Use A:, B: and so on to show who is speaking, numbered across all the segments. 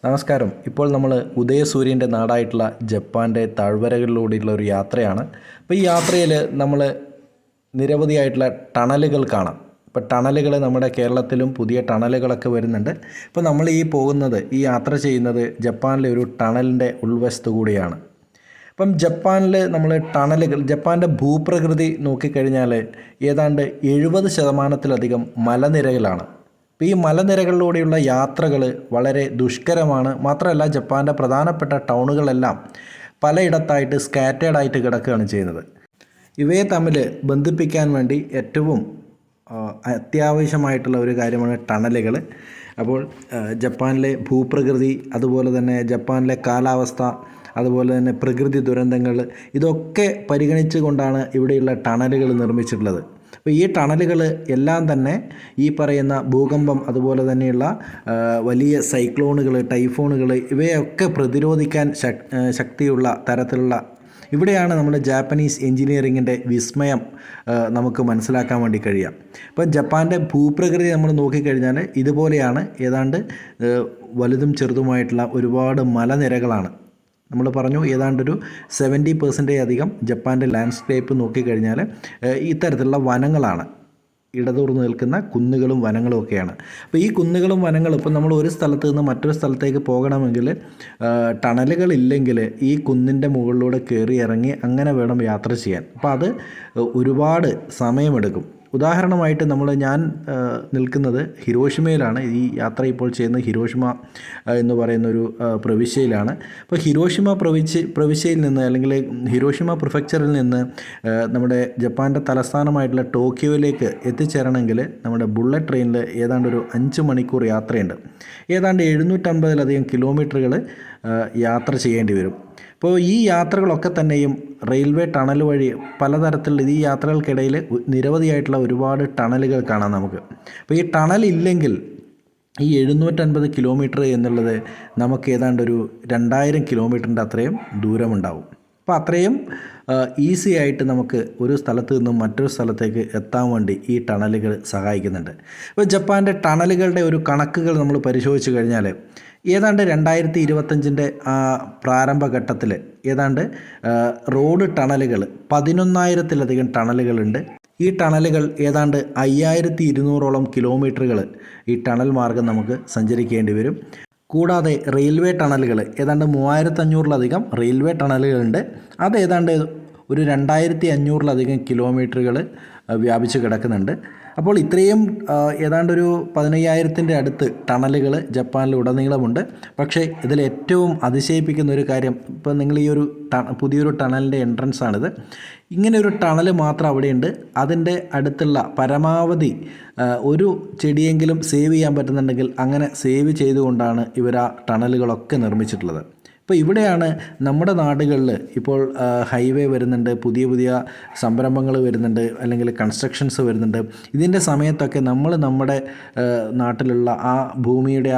A: നമസ്കാരം. ഇപ്പോൾ നമ്മൾ ഉദയസൂര്യൻ്റെ നാടായിട്ടുള്ള ജപ്പാൻ്റെ താഴ്വരകളിലൂടെയുള്ള ഒരു യാത്രയാണ്. അപ്പോൾ ഈ യാത്രയിൽ നമ്മൾ നിരവധിയായിട്ടുള്ള ടണലുകൾ കാണാം. ഇപ്പോൾ ടണലുകൾ നമ്മുടെ കേരളത്തിലും പുതിയ ടണലുകളൊക്കെ വരുന്നുണ്ട്. ഇപ്പോൾ നമ്മൾ ഈ യാത്ര ചെയ്യുന്നത് ജപ്പാനിലെ ഒരു ടണലിൻ്റെ ഉൾവശത്തു കൂടിയാണ്. അപ്പം ജപ്പാനിൽ നമ്മൾ ജപ്പാൻ്റെ ഭൂപ്രകൃതി നോക്കിക്കഴിഞ്ഞാൽ ഏതാണ്ട് 70% മലനിരകളാണ്. അപ്പോൾ ഈ മലനിരകളിലൂടെയുള്ള യാത്രകൾ വളരെ ദുഷ്കരമാണ്. മാത്രമല്ല ജപ്പാൻ്റെ പ്രധാനപ്പെട്ട ടൗണുകളെല്ലാം പലയിടത്തായിട്ട് സ്കാറ്റേഡായിട്ട് കിടക്കുകയാണ് ചെയ്യുന്നത്. ഇവയെ തമ്മിൽ ബന്ധിപ്പിക്കാൻ വേണ്ടി ഏറ്റവും അത്യാവശ്യമായിട്ടുള്ള ഒരു കാര്യമാണ് ടണലുകൾ. അപ്പോൾ ജപ്പാനിലെ ഭൂപ്രകൃതി, അതുപോലെ തന്നെ ജപ്പാനിലെ കാലാവസ്ഥ, അതുപോലെ തന്നെ പ്രകൃതി ദുരന്തങ്ങൾ, ഇതൊക്കെ പരിഗണിച്ചു കൊണ്ടാണ് ഇവിടെയുള്ള ടണലുകൾ നിർമ്മിച്ചിട്ടുള്ളത്. അപ്പോൾ ഈ ടണലുകൾ എല്ലാം തന്നെ ഈ പറയുന്ന ഭൂകമ്പം, അതുപോലെ തന്നെയുള്ള വലിയ സൈക്ലോണുകൾ, ടൈഫോണുകൾ, ഇവയൊക്കെ പ്രതിരോധിക്കാൻ ശക്തിയുള്ള തരത്തിലുള്ള, ഇവിടെയാണ് നമ്മുടെ ജാപ്പനീസ് എൻജിനീയറിങ്ങിൻ്റെ വിസ്മയം നമുക്ക് മനസ്സിലാക്കാൻ വേണ്ടി കഴിയാം. ഇപ്പോൾ ജപ്പാൻ്റെ ഭൂപ്രകൃതി നമ്മൾ നോക്കിക്കഴിഞ്ഞാൽ ഇതുപോലെയാണ്. ഏതാണ്ട് വലുതും ചെറുതുമായിട്ടുള്ള ഒരുപാട് മലനിരകളാണ്. നമ്മൾ പറഞ്ഞു ഏതാണ്ടൊരു 70% അധികം ജപ്പാൻ്റെ ലാൻഡ്സ്കേപ്പ് നോക്കിക്കഴിഞ്ഞാൽ ഇത്തരത്തിലുള്ള വനങ്ങളാണ്. ഇടതൂർന്ന് നിൽക്കുന്ന കുന്നുകളും വനങ്ങളും ഒക്കെയാണ്. അപ്പോൾ ഈ കുന്നുകളും വനങ്ങളും ഇപ്പോൾ നമ്മൾ ഒരു സ്ഥലത്ത് നിന്ന് മറ്റൊരു സ്ഥലത്തേക്ക് പോകണമെങ്കിൽ ടണലുകളില്ലെങ്കിൽ ഈ കുന്നിൻ്റെ മുകളിലൂടെ കയറി ഇറങ്ങി അങ്ങനെ വേണം യാത്ര ചെയ്യാൻ. അപ്പോൾ അത് ഒരുപാട് സമയമെടുക്കും. ഉദാഹരണമായിട്ട് ഞാൻ നിൽക്കുന്നത് ഹിരോഷിമയിലാണ്. ഈ യാത്ര ഇപ്പോൾ ചെയ്യുന്നത് ഹിരോഷിമ എന്ന് പറയുന്നൊരു പ്രവിശ്യയിലാണ്. അപ്പോൾ ഹിരോഷിമ പ്രവിശ്യയിൽ നിന്ന്, അല്ലെങ്കിൽ ഹിരോഷിമ പ്രിഫെക്ചറിൽ നിന്ന് നമ്മുടെ ജപ്പാൻ്റെ തലസ്ഥാനമായിട്ടുള്ള ടോക്കിയോയിലേക്ക് എത്തിച്ചേരണമെങ്കിൽ നമ്മുടെ ബുള്ളറ്റ് ട്രെയിനിൽ ഏതാണ്ട് ഒരു 5 മണിക്കൂർ യാത്രയുണ്ട്. ഏതാണ്ട് 750-ലധികം കിലോമീറ്ററുകൾ യാത്ര ചെയ്യേണ്ടി വരും. അപ്പോൾ ഈ യാത്രകളൊക്കെ തന്നെയും റെയിൽവേ ടണൽ വഴി പലതരത്തിലുള്ള, ഈ യാത്രകൾക്കിടയിൽ നിരവധിയായിട്ടുള്ള ഒരുപാട് ടണലുകൾ കാണാം നമുക്ക്. അപ്പോൾ ഈ ടണൽ ഇല്ലെങ്കിൽ ഈ 750 കിലോമീറ്റർ എന്നുള്ളത് നമുക്ക് ഏതാണ്ട് ഒരു 2000 കിലോമീറ്ററിൻ്റെ അത്രയും ദൂരമുണ്ടാവും. അപ്പോൾ അത്രയും ഈസി ആയിട്ട് നമുക്ക് ഒരു സ്ഥലത്ത് നിന്നും മറ്റൊരു സ്ഥലത്തേക്ക് എത്താൻ വേണ്ടി ഈ ടണലുകൾ സഹായിക്കുന്നുണ്ട്. ഇപ്പോൾ ജപ്പാൻ്റെ ടണലുകളുടെ ഒരു കണക്കുകൾ നമ്മൾ പരിശോധിച്ച് കഴിഞ്ഞാൽ ഏതാണ്ട് 2025 പ്രാരംഭഘട്ടത്തിൽ ഏതാണ്ട് റോഡ് ടണലുകൾ 11,000-ലധികം ടണലുകളുണ്ട്. ഈ ടണലുകൾ ഏതാണ്ട് 5,200-ഓളം കിലോമീറ്ററുകൾ ഈ ടണൽ മാർഗം നമുക്ക് സഞ്ചരിക്കേണ്ടി വരും. കൂടാതെ റെയിൽവേ ടണലുകൾ ഏതാണ്ട് 3,500-ലധികം റെയിൽവേ ടണലുകളുണ്ട്. അത് ഏതാണ്ട് ഒരു 2,500-ലധികം കിലോമീറ്ററുകൾ വ്യാപിച്ച് കിടക്കുന്നുണ്ട്. അപ്പോൾ ഇത്രയും ഏതാണ്ടൊരു 15,000-ൻ്റെ അടുത്ത് ടണലുകൾ ജപ്പാനിലുടനീളമുണ്ട്. പക്ഷേ ഇതിൽ ഏറ്റവും അതിശയിപ്പിക്കുന്ന ഒരു കാര്യം, ഇപ്പോൾ നിങ്ങൾ ഈ ഒരു പുതിയൊരു ടണലിൻ്റെ എൻട്രൻസ് ആണിത്. ഇങ്ങനെ ഒരു ടണൽ മാത്രം അവിടെയുണ്ട്. അതിൻ്റെ അടുത്തുള്ള പരമാവധി ഒരു ചെടിയെങ്കിലും സേവ് ചെയ്യാൻ പറ്റുന്നുണ്ടെങ്കിൽ അങ്ങനെ സേവ് ചെയ്തുകൊണ്ടാണ് ഇവർ ആ ടണലുകളൊക്കെ നിർമ്മിച്ചിട്ടുള്ളത്. ഇപ്പോൾ ഇവിടെയാണ് നമ്മുടെ നാടുകളിൽ ഇപ്പോൾ ഹൈവേ വരുന്നുണ്ട്, പുതിയ പുതിയ സംരംഭങ്ങൾ വരുന്നുണ്ട്, അല്ലെങ്കിൽ കൺസ്ട്രക്ഷൻസ് വരുന്നുണ്ട്. ഇതിൻ്റെ സമയത്തൊക്കെ നമ്മുടെ നാട്ടിലുള്ള ആ ഭൂമിയുടെ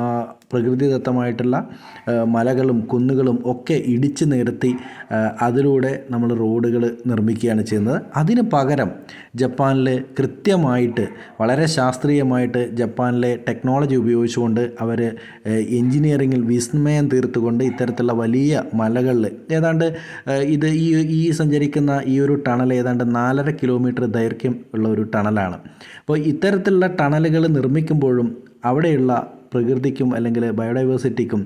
A: ആ പ്രകൃതിദത്തമായിട്ടുള്ള മലകളും കുന്നുകളും ഒക്കെ ഇടിച്ചു നിരത്തി അതിലൂടെ നമ്മൾ റോഡുകൾ നിർമ്മിക്കുകയാണ് ചെയ്യുന്നത്. അതിന് പകരം ജപ്പാനിൽ കൃത്യമായിട്ട്, വളരെ ശാസ്ത്രീയമായിട്ട് ജപ്പാനിലെ ടെക്നോളജി ഉപയോഗിച്ചുകൊണ്ട് അവർ എൻജിനീയറിങ്ങിൽ വിസ്മയം തീർത്തുകൊണ്ട് ഇത്തരത്തിലുള്ള വലിയ മലകളിൽ ഏതാണ്ട് ഈ സഞ്ചരിക്കുന്ന ഈ ഒരു ടണൽ ഏതാണ്ട് 4.5 കിലോമീറ്റർ ദൈർഘ്യം ഉള്ള ഒരു ടണലാണ്. അപ്പോൾ ഇത്തരത്തിലുള്ള ടണലുകൾ നിർമ്മിക്കുമ്പോഴും അവിടെയുള്ള പ്രകൃതിക്കും അല്ലെങ്കിൽ ബയോഡൈവേഴ്സിറ്റിക്കും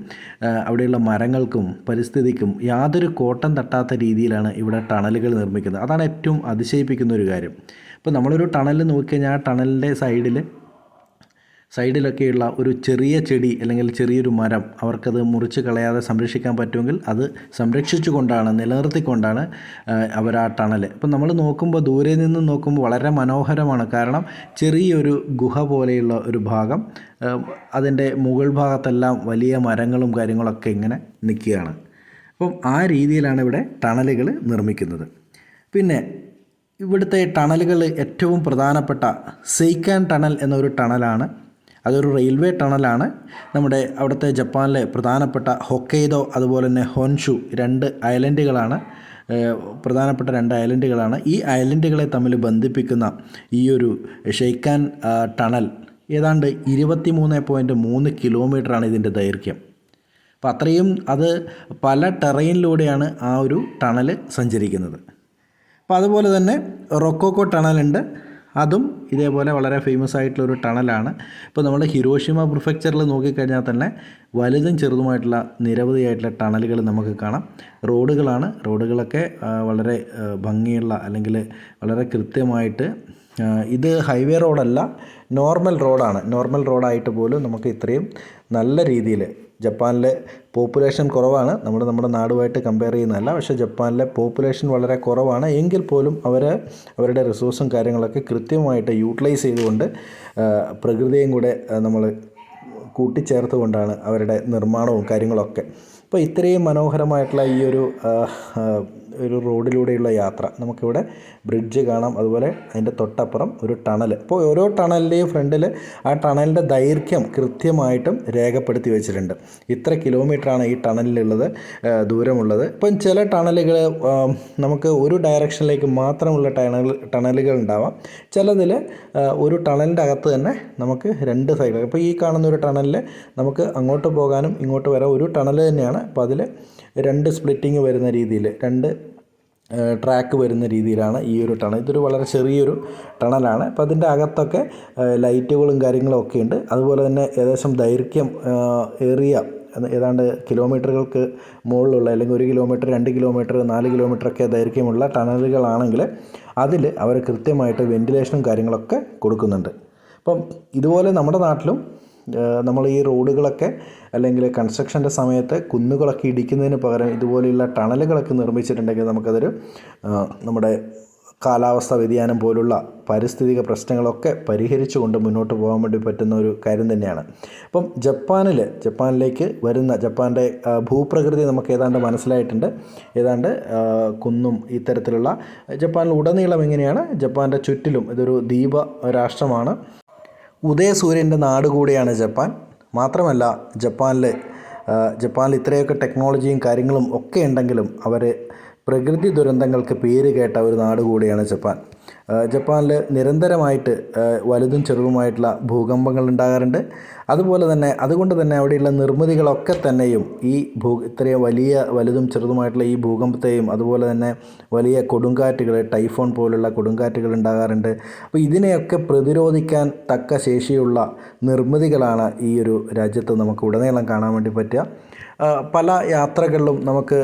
A: അവിടെയുള്ള മരങ്ങൾക്കും പരിസ്ഥിതിക്കും യാതൊരു കോട്ടം തട്ടാത്ത രീതിയിലാണ് ഇവിടെ ടണലുകൾ നിർമ്മിക്കുന്നത്. അതാണ് ഏറ്റവും അതിശയിപ്പിക്കുന്ന ഒരു കാര്യം. ഇപ്പോൾ നമ്മളൊരു ടണൽ നോക്കിക്കഴിഞ്ഞാൽ ആ ടണലിൻ്റെ സൈഡിലൊക്കെയുള്ള ഒരു ചെറിയ ചെടി അല്ലെങ്കിൽ ചെറിയൊരു മരം അവർക്കത് മുറിച്ച് കളയാതെ സംരക്ഷിക്കാൻ പറ്റുമെങ്കിൽ അത് സംരക്ഷിച്ചുകൊണ്ടാണ്, നിലനിർത്തിക്കൊണ്ടാണ് അവർ ആ ടണൽ. ഇപ്പം നമ്മൾ നോക്കുമ്പോൾ, ദൂരെ നിന്ന് നോക്കുമ്പോൾ വളരെ മനോഹരമാണ്. കാരണം ചെറിയൊരു ഗുഹ പോലെയുള്ള ഒരു ഭാഗം, അതിൻ്റെ മുകൾ ഭാഗത്തെല്ലാം വലിയ മരങ്ങളും കാര്യങ്ങളൊക്കെ ഇങ്ങനെ നിൽക്കുകയാണ്. അപ്പം ആ രീതിയിലാണ് ഇവിടെ ടണലുകൾ നിർമ്മിക്കുന്നത്. പിന്നെ ഇവിടുത്തെ ടണലുകൾ ഏറ്റവും പ്രധാനപ്പെട്ട സെയ്ക്കാൻ ടണൽ എന്നൊരു ടണലാണ്. അതൊരു റെയിൽവേ ടണലാണ്. നമ്മുടെ അവിടുത്തെ ജപ്പാനിലെ പ്രധാനപ്പെട്ട ഹൊക്കൈഡോ, അതുപോലെ തന്നെ ഹോൻഷു, 2 ഐലൻഡുകളാണ്. പ്രധാനപ്പെട്ട 2 ഐലൻഡുകളാണ്. ഈ ഐലൻഡുകളെ തമ്മിൽ ബന്ധിപ്പിക്കുന്ന ഈ ഒരു ഷെയ്ക്കാൻ ടണൽ ഏതാണ്ട് 23.3 കിലോമീറ്ററാണ് ഇതിൻ്റെ ദൈർഘ്യം. അപ്പോൾ അത്രയും അത് പല ടെറൈനിലൂടെയാണ് ആ ഒരു ടണൽ സഞ്ചരിക്കുന്നത്. അപ്പോൾ അതുപോലെ തന്നെ റൊക്കോക്കോ ടണലുണ്ട്. അതും ഇതേപോലെ വളരെ ഫേമസ് ആയിട്ടുള്ളൊരു ടണലാണ്. ഇപ്പോൾ നമ്മൾ ഹിരോഷിമ പ്രിഫെക്ചറിൽ നോക്കിക്കഴിഞ്ഞാൽ തന്നെ വലുതും ചെറുതുമായിട്ടുള്ള നിരവധിയായിട്ടുള്ള ടണലുകൾ നമുക്ക് കാണാം. റോഡുകളൊക്കെ വളരെ ഭംഗിയുള്ള അല്ലെങ്കിൽ വളരെ കൃത്യമായിട്ട്, ഇത് ഹൈവേ റോഡല്ല, നോർമൽ റോഡായിട്ട് പോലും നമുക്ക് ഇത്രയും നല്ല രീതിയിൽ, ജപ്പാനിലെ പോപ്പുലേഷൻ കുറവാണ്, നമ്മുടെ നാടുമായിട്ട് കമ്പയർ ചെയ്യുന്നതല്ല, പക്ഷേ ജപ്പാനിലെ പോപ്പുലേഷൻ വളരെ കുറവാണ് എങ്കിൽ പോലും അവരുടെ റിസോഴ്സും കാര്യങ്ങളൊക്കെ കൃത്യമായിട്ട് യൂട്ടിലൈസ് ചെയ്തുകൊണ്ട് പ്രകൃതിയും കൂടെ നമ്മൾ കൂട്ടിച്ചേർത്തുകൊണ്ടാണ് അവരുടെ നിർമ്മാണവും കാര്യങ്ങളൊക്കെ. അപ്പോൾ ഇത്രയും മനോഹരമായിട്ടുള്ള ഈ ഒരു റോഡിലൂടെയുള്ള യാത്ര, നമുക്കിവിടെ ബ്രിഡ്ജ് കാണാം, അതുപോലെ അതിൻ്റെ തൊട്ടപ്പുറം ഒരു ടണൽ. അപ്പോൾ ഓരോ ടണലിൻ്റെയും ഫ്രണ്ടിൽ ആ ടണലിൻ്റെ ദൈർഘ്യം കൃത്യമായിട്ടും രേഖപ്പെടുത്തി വെച്ചിട്ടുണ്ട്. ഇത്ര കിലോമീറ്ററാണ് ഈ ടണലിലുള്ളത്, ദൂരമുള്ളത്. ഇപ്പം ചില ടണലുകൾ നമുക്ക് ഒരു ഡയറക്ഷനിലേക്ക് മാത്രമുള്ള ടണലുകൾ ഉണ്ടാവാം. ചിലതിൽ ഒരു ടണലിൻ്റെ അകത്ത് തന്നെ നമുക്ക് രണ്ട് സൈഡ്, ഇപ്പോൾ ഈ കാണുന്ന ഒരു ടണലിൽ നമുക്ക് അങ്ങോട്ട് പോകാനും ഇങ്ങോട്ട് വരാം, ഒരു ടണൽ തന്നെയാണ്. അപ്പോൾ അതിൽ രണ്ട് സ്പ്ലിറ്റിങ് വരുന്ന രീതിയിൽ, രണ്ട് ട്രാക്ക് വരുന്ന രീതിയിലാണ് ഈ ഒരു ടണൽ. ഇതൊരു വളരെ ചെറിയൊരു ടണലാണ്. അപ്പോൾ അതിൻ്റെ അകത്തൊക്കെ ലൈറ്റുകളും കാര്യങ്ങളും ഒക്കെ ഉണ്ട്. അതുപോലെ തന്നെ ഏകദേശം ദൈർഘ്യം ഏറിയ, ഏതാണ്ട് കിലോമീറ്ററുകൾക്ക് മുകളിലുള്ള, അല്ലെങ്കിൽ 1 കിലോമീറ്റർ, 2 കിലോമീറ്റർ, 4 കിലോമീറ്ററൊക്കെ ദൈർഘ്യമുള്ള ടണലുകളാണെങ്കിൽ അതിൽ അവർ കൃത്യമായിട്ട് വെൻറ്റിലേഷനും കാര്യങ്ങളൊക്കെ കൊടുക്കുന്നുണ്ട്. അപ്പം ഇതുപോലെ നമ്മുടെ നാട്ടിലും നമ്മൾ ഈ റോഡുകളൊക്കെ അല്ലെങ്കിൽ കൺസ്ട്രക്ഷൻ്റെ സമയത്ത് കുന്നുകളൊക്കെ ഇടിക്കുന്നതിന് പകരം ഇതുപോലെയുള്ള ടണലുകളൊക്കെ നിർമ്മിച്ചിട്ടുണ്ടെങ്കിൽ നമുക്കതൊരു നമ്മുടെ കാലാവസ്ഥ വ്യതിയാനം പോലുള്ള പാരിസ്ഥിതിക പ്രശ്നങ്ങളൊക്കെ പരിഹരിച്ചുകൊണ്ട് മുന്നോട്ട് പോകാൻ വേണ്ടി പറ്റുന്ന ഒരു കാര്യം തന്നെയാണ്. അപ്പം ജപ്പാനിലേക്ക് വരുന്ന, ജപ്പാൻ്റെ ഭൂപ്രകൃതി നമുക്ക് ഏതാണ്ട് മനസ്സിലായിട്ടുണ്ട്. ഏതാണ്ട് കുന്നും ഇത്തരത്തിലുള്ള, ജപ്പാനിൽ ഉടനീളം എങ്ങനെയാണ്, ജപ്പാൻ്റെ ചുറ്റിലും ഇതൊരു ദ്വീപ രാഷ്ട്രമാണ്. ഉദയസൂര്യൻ്റെ നാട് കൂടിയാണ് ജപ്പാൻ. മാത്രമല്ല ജപ്പാനിൽ ഇത്രയൊക്കെ ടെക്നോളജിയും കാര്യങ്ങളും ഒക്കെ ഉണ്ടെങ്കിലും അവർ പ്രകൃതി ദുരന്തങ്ങൾക്ക് പേര് കേട്ട ഒരു നാട് കൂടിയാണ് ജപ്പാൻ. ജപ്പാനിൽ നിരന്തരമായിട്ട് വലുതും ചെറുതുമായിട്ടുള്ള ഭൂകമ്പങ്ങൾ ഉണ്ടാകാറുണ്ട്. അതുകൊണ്ട് തന്നെ അവിടെയുള്ള നിർമ്മിതികളൊക്കെ തന്നെയും ഈ ഇത്രയും വലുതും ചെറുതുമായിട്ടുള്ള ഈ ഭൂകമ്പത്തെയും, അതുപോലെ തന്നെ വലിയ കൊടുങ്കാറ്റുകൾ, ടൈഫോൺ പോലുള്ള കൊടുങ്കാറ്റുകൾ ഉണ്ടാകാറുണ്ട്. അപ്പോൾ ഇതിനെയൊക്കെ പ്രതിരോധിക്കാൻ തക്ക ശേഷിയുള്ള നിർമ്മിതികളാണ് ഈ ഒരു രാജ്യത്ത് നമുക്ക് ഉടനീളം കാണാൻ വേണ്ടി പറ്റുക. പല യാത്രകളിലും നമുക്ക്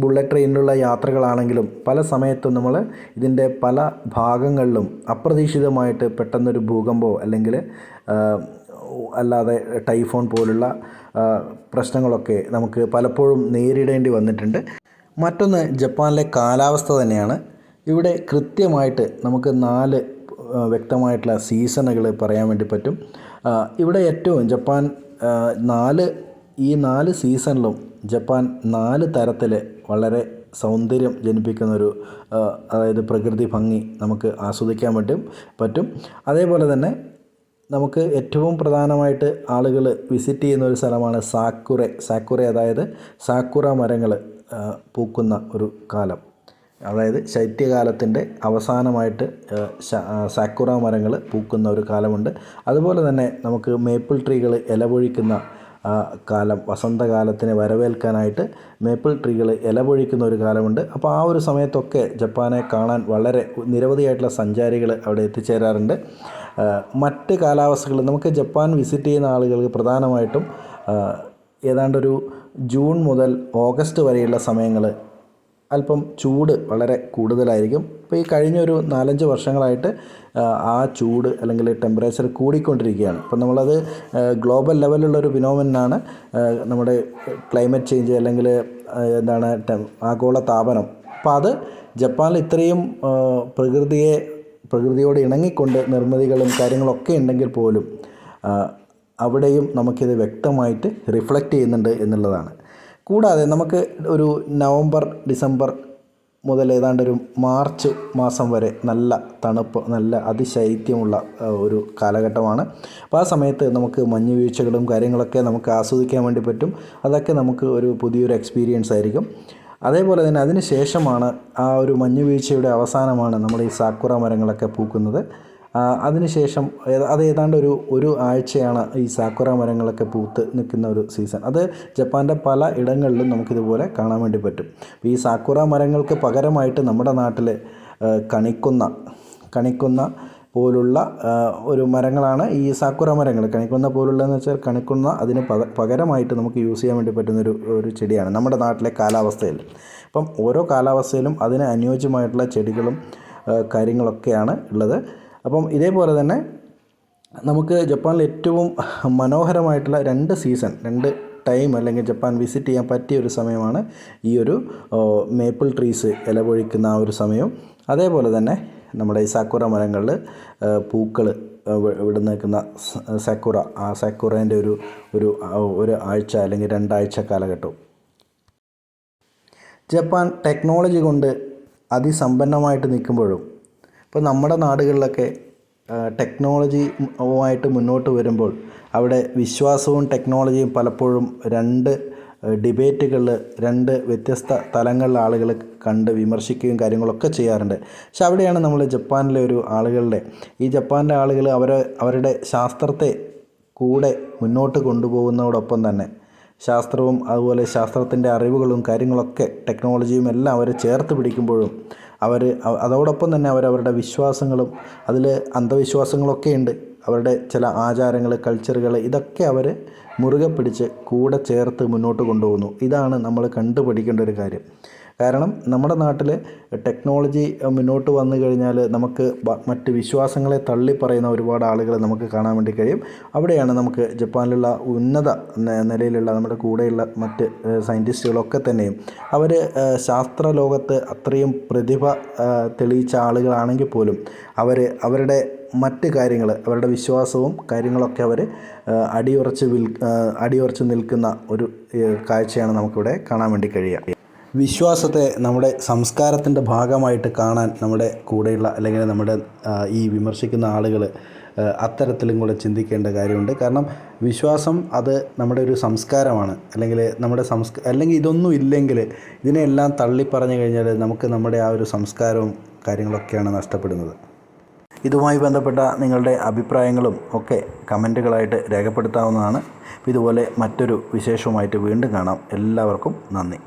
A: ബുള്ളറ്റ് ട്രെയിനിലുള്ള യാത്രകളാണെങ്കിലും പല സമയത്തും നമ്മൾ ഇതിൻ്റെ പല ഭാഗങ്ങളിലും അപ്രതീക്ഷിതമായിട്ട് പെട്ടെന്നൊരു ഭൂകമ്പമോ അല്ലെങ്കിൽ അല്ലാതെ ടൈഫോൺ പോലുള്ള പ്രശ്നങ്ങളൊക്കെ നമുക്ക് പലപ്പോഴും നേരിടേണ്ടി വന്നിട്ടുണ്ട്. മറ്റൊന്ന് ജപ്പാനിലെ കാലാവസ്ഥ തന്നെയാണ്. ഇവിടെ കൃത്യമായിട്ട് നമുക്ക് 4 വ്യക്തമായിട്ടുള്ള സീസണുകൾ പറയാൻ വേണ്ടി പറ്റും. ഇവിടെ ജപ്പാൻ ഈ 4 സീസണിലും ജപ്പാൻ 4 തരത്തിൽ വളരെ സൗന്ദര്യം ജനിപ്പിക്കുന്നൊരു, അതായത് പ്രകൃതി ഭംഗി നമുക്ക് ആസ്വദിക്കാൻ പറ്റും. അതേപോലെ തന്നെ നമുക്ക് ഏറ്റവും പ്രധാനമായിട്ട് ആളുകൾ വിസിറ്റ് ചെയ്യുന്ന ഒരു സ്ഥലമാണ് സാക്കുറ, അതായത് സാക്കുറ മരങ്ങൾ പൂക്കുന്ന ഒരു കാലം. അതായത് ശൈത്യകാലത്തിൻ്റെ അവസാനമായിട്ട് സാക്കുറ മരങ്ങൾ പൂക്കുന്ന ഒരു കാലമുണ്ട്. അതുപോലെ തന്നെ നമുക്ക് മേപ്പിൾ ട്രീകൾ ഇലപൊഴിക്കുന്ന കാലം, വസന്തകാലത്തിനെ വരവേൽക്കാനായിട്ട് മേപ്പിൾ ട്രീകൾ ഇലപൊഴിക്കുന്ന ഒരു കാലമുണ്ട്. അപ്പോൾ ആ ഒരു സമയത്തൊക്കെ ജപ്പാനെ കാണാൻ വളരെ നിരവധിയായിട്ടുള്ള സഞ്ചാരികൾ അവിടെ എത്തിച്ചേരാറുണ്ട്. മറ്റ് കാലാവസ്ഥകൾ, നമുക്ക് ജപ്പാൻ വിസിറ്റ് ചെയ്യുന്ന ആളുകൾക്ക് പ്രധാനമായിട്ടും ഏതാണ്ടൊരു ജൂൺ മുതൽ ഓഗസ്റ്റ് വരെയുള്ള സമയങ്ങൾ അല്പം ചൂട് വളരെ കൂടുതലായിരിക്കും. ഇപ്പോൾ ഈ കഴിഞ്ഞൊരു 4-5 വർഷങ്ങളായിട്ട് ആ ചൂട് അല്ലെങ്കിൽ ടെമ്പറേച്ചർ കൂടിക്കൊണ്ടിരിക്കുകയാണ്. അപ്പം നമ്മളത് ഗ്ലോബൽ ലെവലിലുള്ളൊരു ഫിനോമിനനാണ് നമ്മുടെ ക്ലൈമറ്റ് ചേഞ്ച്, അല്ലെങ്കിൽ ആഗോള താപനം. അപ്പോൾ അത് ജപ്പാനിൽ ഇത്രയും പ്രകൃതിയോട് ഇണങ്ങിക്കൊണ്ട് നിർമ്മിതികളും കാര്യങ്ങളൊക്കെ ഉണ്ടെങ്കിൽ പോലും അവിടെയും നമുക്കിത് വ്യക്തമായിട്ട് റിഫ്ലക്റ്റ് ചെയ്യുന്നുണ്ട് എന്നുള്ളതാണ്. കൂടാതെ നമുക്ക് ഒരു നവംബർ, ഡിസംബർ മുതൽ ഏതാണ്ടൊരു മാർച്ച് മാസം വരെ നല്ല തണുപ്പ്, നല്ല അതിശൈത്യമുള്ള ഒരു കാലഘട്ടമാണ്. അപ്പോൾ ആ സമയത്ത് നമുക്ക് മഞ്ഞുവീഴ്ചകളും കാര്യങ്ങളൊക്കെ നമുക്ക് ആസ്വദിക്കാൻ വേണ്ടി പറ്റും. അതൊക്കെ നമുക്ക് ഒരു പുതിയൊരു എക്സ്പീരിയൻസ് ആയിരിക്കും. അതേപോലെ തന്നെ അതിന് ശേഷമാണ്, ആ ഒരു മഞ്ഞുവീഴ്ചയുടെ അവസാനമാണ് നമ്മൾ ഈ സാക്കുറ മരങ്ങളൊക്കെ പൂക്കുന്നത്. അതിനുശേഷം അത് ഏതാണ്ട് ഒരു ആഴ്ചയാണ് ഈ സാക്കുറ മരങ്ങളൊക്കെ പൂത്ത് നിൽക്കുന്ന ഒരു സീസൺ. അത് ജപ്പാൻ്റെ പല ഇടങ്ങളിലും നമുക്കിതുപോലെ കാണാൻ വേണ്ടി പറ്റും. ഈ സാക്കുറ മരങ്ങൾക്ക് പകരമായിട്ട് നമ്മുടെ നാട്ടിൽ കണിക്കുന്ന പോലുള്ള ഒരു മരങ്ങളാണ് ഈ സാക്കുറ മരങ്ങൾ. കണിക്കുന്ന പോലുള്ളതെന്ന് വെച്ചാൽ കണിക്കുന്ന അതിന് പകരമായിട്ട് നമുക്ക് യൂസ് ചെയ്യാൻ വേണ്ടി പറ്റുന്ന ഒരു ചെടിയാണ് നമ്മുടെ നാട്ടിലെ കാലാവസ്ഥയിൽ. അപ്പം ഓരോ കാലാവസ്ഥയിലും അതിന് അനുയോജ്യമായിട്ടുള്ള ചെടികളും കാര്യങ്ങളൊക്കെയാണ് ഉള്ളത്. അപ്പം ഇതേപോലെ തന്നെ നമുക്ക് ജപ്പാനിൽ ഏറ്റവും മനോഹരമായിട്ടുള്ള 2 ടൈം അല്ലെങ്കിൽ ജപ്പാൻ വിസിറ്റ് ചെയ്യാൻ പറ്റിയ ഒരു സമയമാണ് ഈ ഒരു മേപ്പിൾ ട്രീസ് ഇലപൊഴിക്കുന്ന ആ ഒരു സമയം. അതേപോലെ തന്നെ നമ്മുടെ ഈ സാക്കുറ മരങ്ങളിൽ പൂക്കൾ വിടർന്ന് നിൽക്കുന്ന സാക്കുറ, ആ സാക്കുറേൻ്റെ ഒരു ആഴ്ച അല്ലെങ്കിൽ 2 ആഴ്ച കാലഘട്ടവും. ജപ്പാൻ ടെക്നോളജി കൊണ്ട് അതിസമ്പന്നമായിട്ട് നിൽക്കുമ്പോഴും ഇപ്പോൾ നമ്മുടെ നാടുകളിലൊക്കെ ടെക്നോളജിയുമായിട്ട് മുന്നോട്ട് വരുമ്പോൾ അവിടെ വിശ്വാസവും ടെക്നോളജിയും പലപ്പോഴും 2 ഡിബേറ്റുകളിൽ 2 വ്യത്യസ്ത തലങ്ങളിലെ ആളുകൾ കണ്ട് വിമർശിക്കുകയും കാര്യങ്ങളൊക്കെ ചെയ്യാറുണ്ട്. പക്ഷെ അവിടെയാണ് നമ്മൾ ജപ്പാനിലെ ഈ ജപ്പാനിലെ ആളുകൾ അവരുടെ ശാസ്ത്രത്തെ കൂടെ മുന്നോട്ട് കൊണ്ടുപോകുന്നതോടൊപ്പം തന്നെ ശാസ്ത്രവും അതുപോലെ ശാസ്ത്രത്തിൻ്റെ അറിവുകളും കാര്യങ്ങളൊക്കെ ടെക്നോളജിയും എല്ലാം അവർ ചേർത്ത് പിടിക്കുമ്പോഴും അതോടൊപ്പം തന്നെ അവരുടെ വിശ്വാസങ്ങളും അതിൽ അന്ധവിശ്വാസങ്ങളൊക്കെ ഉണ്ട്. അവരുടെ ചില ആചാരങ്ങൾ, കൾച്ചറുകൾ, ഇതൊക്കെ അവർ മുറുകെ പിടിച്ച് കൂടെ ചേർത്ത് മുന്നോട്ട് കൊണ്ടുപോകുന്നു. ഇതാണ് നമ്മൾ കണ്ടുപഠിക്കേണ്ട ഒരു കാര്യം. കാരണം നമ്മുടെ നാട്ടിൽ ടെക്നോളജി മുന്നോട്ട് വന്നു കഴിഞ്ഞാൽ നമുക്ക് മറ്റ് വിശ്വാസങ്ങളെ തള്ളിപ്പറയുന്ന ഒരുപാട് ആളുകളെ നമുക്ക് കാണാൻ വേണ്ടി കഴിയും. അവിടെയാണ് നമുക്ക് ജപ്പാനിലുള്ള ഉന്നത നിലയിലുള്ള നമ്മുടെ കൂടെയുള്ള മറ്റ് സയൻറ്റിസ്റ്റുകളൊക്കെ തന്നെയും അവർ ശാസ്ത്ര ലോകത്ത് അത്രയും പ്രതിഭ തെളിയിച്ച ആളുകളാണെങ്കിൽ പോലും അവരുടെ മറ്റ് കാര്യങ്ങൾ, അവരുടെ വിശ്വാസവും കാര്യങ്ങളൊക്കെ അവർ അടിയുറച്ച് നിൽക്കുന്ന ഒരു കാഴ്ചയാണ് നമുക്കിവിടെ കാണാൻ വേണ്ടി കഴിയുക. വിശ്വാസത്തെ നമ്മുടെ സംസ്കാരത്തിൻ്റെ ഭാഗമായിട്ട് കാണാൻ നമ്മുടെ കൂടെയുള്ള അല്ലെങ്കിൽ നമ്മുടെ ഈ വിമർശിക്കുന്ന ആളുകൾ അത്തരത്തിലും കൂടെ ചിന്തിക്കേണ്ട കാര്യമുണ്ട്. കാരണം വിശ്വാസം അത് നമ്മുടെ ഒരു സംസ്കാരമാണ്. അല്ലെങ്കിൽ ഇതൊന്നും ഇല്ലെങ്കിൽ ഇതിനെല്ലാം തള്ളിപ്പറഞ്ഞു കഴിഞ്ഞാൽ നമുക്ക് നമ്മുടെ ആ ഒരു സംസ്കാരവും കാര്യങ്ങളൊക്കെയാണ് നഷ്ടപ്പെടുന്നത്. ഇതുമായി ബന്ധപ്പെട്ട നിങ്ങളുടെ അഭിപ്രായങ്ങളും ഒക്കെ കമൻറ്റുകളായിട്ട് രേഖപ്പെടുത്താവുന്നതാണ്. ഇതുപോലെ മറ്റൊരു വിശേഷവുമായിട്ട് വീണ്ടും കാണാം. എല്ലാവർക്കും നന്ദി.